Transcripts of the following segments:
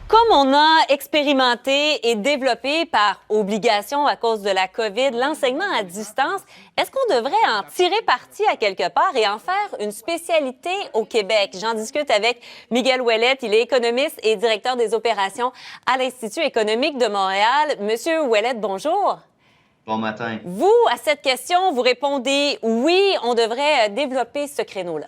Comme on a expérimenté et développé par obligation à cause de la COVID l'enseignement à distance, est-ce qu'on devrait en tirer parti à quelque part et en faire une spécialité au Québec? J'en discute avec Miguel Ouellette. Il est économiste et directeur des opérations à l'Institut économique de Montréal. Monsieur Ouellette, bonjour. Bon matin. Vous, à cette question, vous répondez oui, on devrait développer ce créneau-là.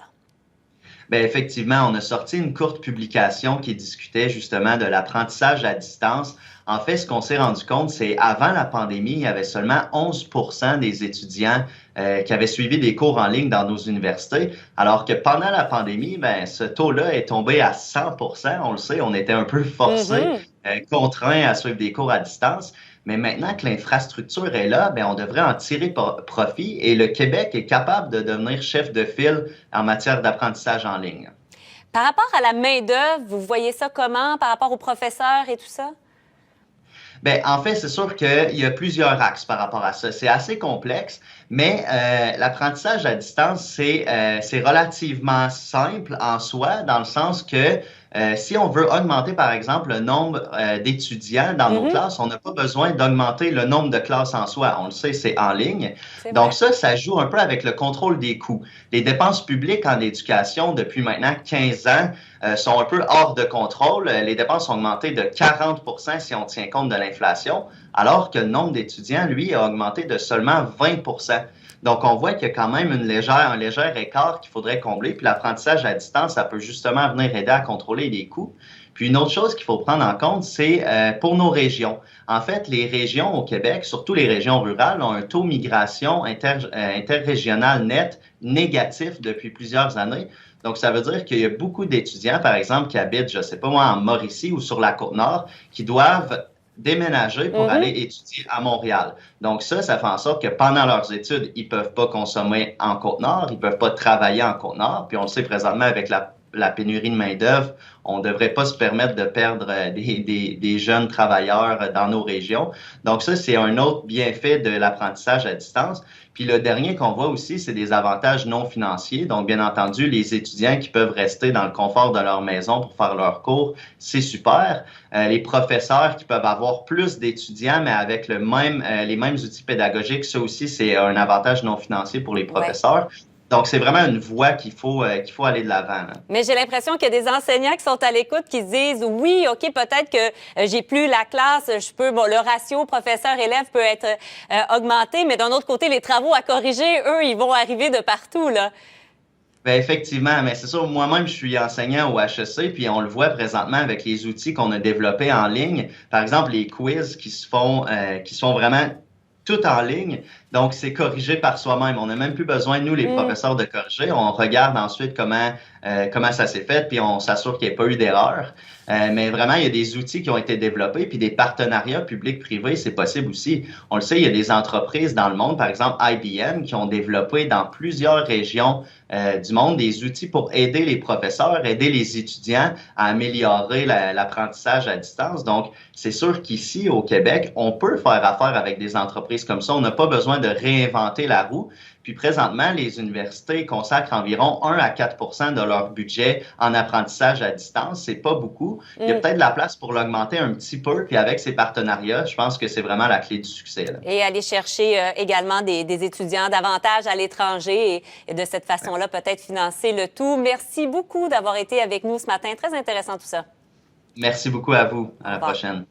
Bien, effectivement, on a sorti une courte publication qui discutait justement de l'apprentissage à distance. En fait, ce qu'on s'est rendu compte, c'est avant la pandémie, il y avait seulement 11% des étudiants qui avaient suivi des cours en ligne dans nos universités, alors que pendant la pandémie, ben, ce taux-là est tombé à 100%. On le sait, on était un peu forcés, contraints à suivre des cours à distance. Mais maintenant que l'infrastructure est là, bien, on devrait en tirer profit et le Québec est capable de devenir chef de file en matière d'apprentissage en ligne. Par rapport à la main-d'œuvre, vous voyez ça comment par rapport aux professeurs et tout ça? Bien, en fait, c'est sûr qu'il y a plusieurs axes par rapport à ça. C'est assez complexe, mais l'apprentissage à distance, c'est relativement simple en soi, dans le sens que si on veut augmenter, par exemple, le nombre d'étudiants dans nos classes, on n'a pas besoin d'augmenter le nombre de classes en soi. On le sait, c'est en ligne. Donc ça joue un peu avec le contrôle des coûts. Les dépenses publiques en éducation, depuis maintenant 15 ans, sont un peu hors de contrôle. Les dépenses ont augmenté de 40% si on tient compte de l'inflation, alors que le nombre d'étudiants, lui, a augmenté de seulement 20%. Donc, on voit qu'il y a quand même un léger écart qu'il faudrait combler. Puis l'apprentissage à distance, ça peut justement venir aider à contrôler les coûts. Puis une autre chose qu'il faut prendre en compte, c'est pour nos régions. En fait, les régions au Québec, surtout les régions rurales, ont un taux de migration interrégional net négatif depuis plusieurs années. Donc, ça veut dire qu'il y a beaucoup d'étudiants, par exemple, qui habitent, je ne sais pas moi, en Mauricie ou sur la Côte-Nord, qui doivent déménager pour aller étudier à Montréal. Donc ça fait en sorte que pendant leurs études, ils peuvent pas consommer en Côte-Nord, ils peuvent pas travailler en Côte-Nord. Puis on le sait présentement avec la pénurie de main-d'œuvre, on ne devrait pas se permettre de perdre des jeunes travailleurs dans nos régions. Donc ça, c'est un autre bienfait de l'apprentissage à distance. Puis le dernier qu'on voit aussi, c'est des avantages non financiers. Donc, bien entendu, les étudiants qui peuvent rester dans le confort de leur maison pour faire leurs cours, c'est super. Les professeurs qui peuvent avoir plus d'étudiants, mais avec les mêmes outils pédagogiques, ça aussi, c'est un avantage non financier pour les professeurs. Ouais. Donc, c'est vraiment une voie qu'il faut aller de l'avant. Mais j'ai l'impression qu'il y a des enseignants qui sont à l'écoute, qui se disent, oui, OK, peut-être que j'ai plus la classe, le ratio professeur-élève peut être augmenté, mais d'un autre côté, les travaux à corriger, eux, ils vont arriver de partout, là. Bien, effectivement, mais c'est sûr, moi-même, je suis enseignant au HEC, puis on le voit présentement avec les outils qu'on a développés en ligne. Par exemple, les quiz qui se font vraiment tout en ligne. Donc, c'est corrigé par soi-même. On n'a même plus besoin, nous, les professeurs, de corriger. On regarde ensuite comment ça s'est fait, puis on s'assure qu'il n'y ait pas eu d'erreur. Mais vraiment, il y a des outils qui ont été développés, puis des partenariats publics-privés, c'est possible aussi. On le sait, il y a des entreprises dans le monde, par exemple IBM, qui ont développé dans plusieurs régions du monde des outils pour aider les professeurs, aider les étudiants à améliorer l'apprentissage à distance. Donc, c'est sûr qu'ici, au Québec, on peut faire affaire avec des entreprises comme ça. On n'a pas besoin de réinventer la roue. Puis présentement, les universités consacrent environ 1 à 4% de leur budget en apprentissage à distance. C'est pas beaucoup. Il y a peut-être de la place pour l'augmenter un petit peu. Puis avec ces partenariats, je pense que c'est vraiment la clé du succès, là. Et aller chercher également des étudiants davantage à l'étranger et de cette façon-là, peut-être financer le tout. Merci beaucoup d'avoir été avec nous ce matin. Très intéressant tout ça. Merci beaucoup à vous. À la prochaine.